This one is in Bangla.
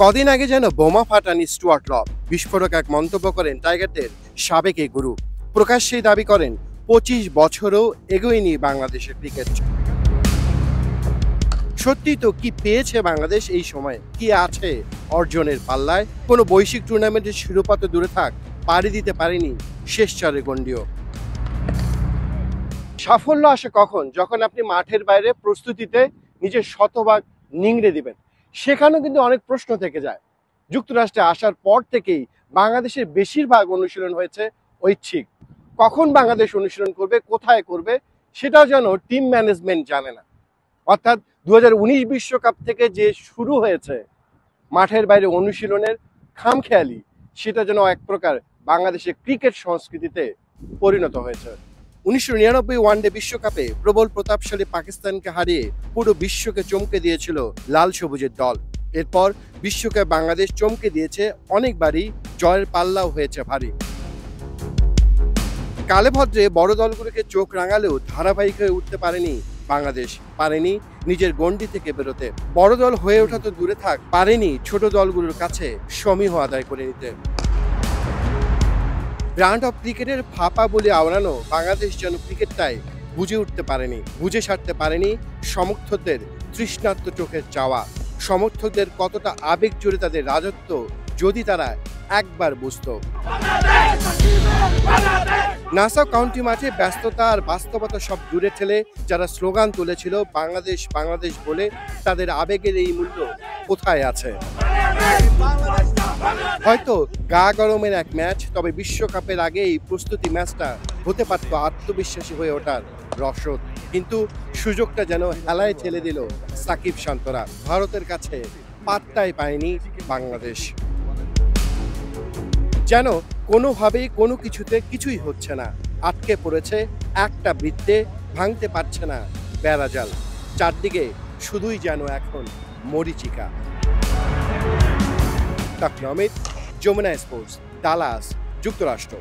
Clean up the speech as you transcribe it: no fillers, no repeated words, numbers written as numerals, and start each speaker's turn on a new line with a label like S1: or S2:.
S1: কদিন আগে যেন বোমা ফাটানি স্টুয়ার্ট ল, বিস্ফোরক এক মন্তব্য করেন টাইগারদের সাবেক এই গুরু। প্রকাশ্যেই দাবি করেন 25 বছরও এগোয়নি বাংলাদেশের ক্রিকেট। সত্যি তো কি পেয়েছে বাংলাদেশ এই সময়ে, কি আছে অর্জনের পাল্লায়? কোনো বৈশ্বিক টুর্নামেন্টের শিরোপা তো দূরে থাক, পাড়ি দিতে পারেনি শেষ চারের গণ্ডিও। সাফল্য আসে কখন? যখন আপনি মাঠের বাইরে প্রস্তুতিতে নিজের শতভাগ নিংড়ে দিবেন। সেখানেও কিন্তু অনেক প্রশ্ন থেকে যায়। যুক্তরাষ্ট্রে আসার পর থেকেই বাংলাদেশের বেশিরভাগ অনুশীলন হয়েছে ঐচ্ছিক। কখন বাংলাদেশ অনুশীলন করবে, কোথায় করবে, সেটাও যেন টিম ম্যানেজমেন্ট জানে না। অর্থাৎ 2019 বিশ্বকাপ থেকে যে শুরু হয়েছে মাঠের বাইরে অনুশীলনের খামখেয়ালি, সেটা যেন এক প্রকার বাংলাদেশের ক্রিকেট সংস্কৃতিতে পরিণত হয়েছে। 1999 ওয়ানডে বিশ্বকাপে প্রবল প্রতাপশালী পাকিস্তানকে হারিয়ে পুরো বিশ্বকে চমকে দিয়েছিল লাল সবুজের দল। এরপর বিশ্বকে বাংলাদেশ চমকে দিয়েছে অনেকবারই, জয়ের পাল্লাও হয়েছে ভারী। কালে ভদ্রে বড় দলগুলোকে চোখ রাঙালেও ধারাবাহিক হয়ে উঠতে পারেনি বাংলাদেশ, পারেনি নিজের গণ্ডি থেকে বেরোতে। বড় দল হয়ে ওঠা তো দূরে থাক, পারেনি ছোট দলগুলোর কাছে সমীহ আদায় করে নিতে। ব্র্যান্ড অফ ক্রিকেটের ফাঁপা বলে আওড়ানো বাংলাদেশ যেন ক্রিকেটটাই বুঝে উঠতে পারেনি, বুঝে সারতে পারেনি সমর্থকদের তৃষ্ণার্ত চোখের চাওয়া, সমর্থকদের কতটা আবেগ জুড়ে তাদের রাজত্ব, যদি তারা একবার বুঝতো। নাসাউ কাউন্টি মাঠে ব্যস্ততা আর বাস্তবতা সব দূরে ঠেলে যারা স্লোগান তুলেছিল বাংলাদেশ বাংলাদেশ বলে, তাদের আবেগের এই মূল্য কোথায় আছে? হয়তো গা গরমের এক ম্যাচ, তবে বিশ্বকাপের আগে এই প্রস্তুতি ম্যাচটা হতে পারত আত্মবিশ্বাসী হয়ে ওঠার রসদ। কিন্তু সুযোগটা যেন হেলায় ঠেলে দিল সাকিব শান্তরা। ভারতের কাছে পাত্তাই পায়নি বাংলাদেশ। যেন কোনোভাবেই কোনো কিছুতে কিছুই হচ্ছে না, আটকে পড়েছে একটা বৃত্তে, ভাঙতে পারছে না বেড়াজাল। চারদিকে শুধুই যেন এখন মরীচিকা। তাকনমিত, যমুনা স্পোর্টস, ডালাস, যুক্তরাষ্ট্র।